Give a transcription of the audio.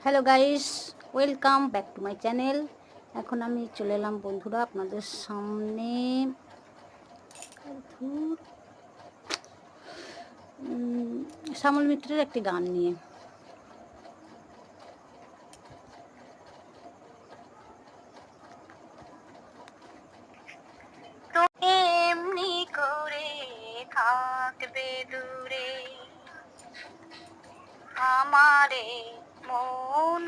Hello guys, welcome back to my channel. এখন আমি চলে এলাম বন্ধুরা আপনাদের সামনে শ্যামল মিত্রের একটি গান নিয়ে। তুমি এমনি করে থাকবে দূরে, আমারে মন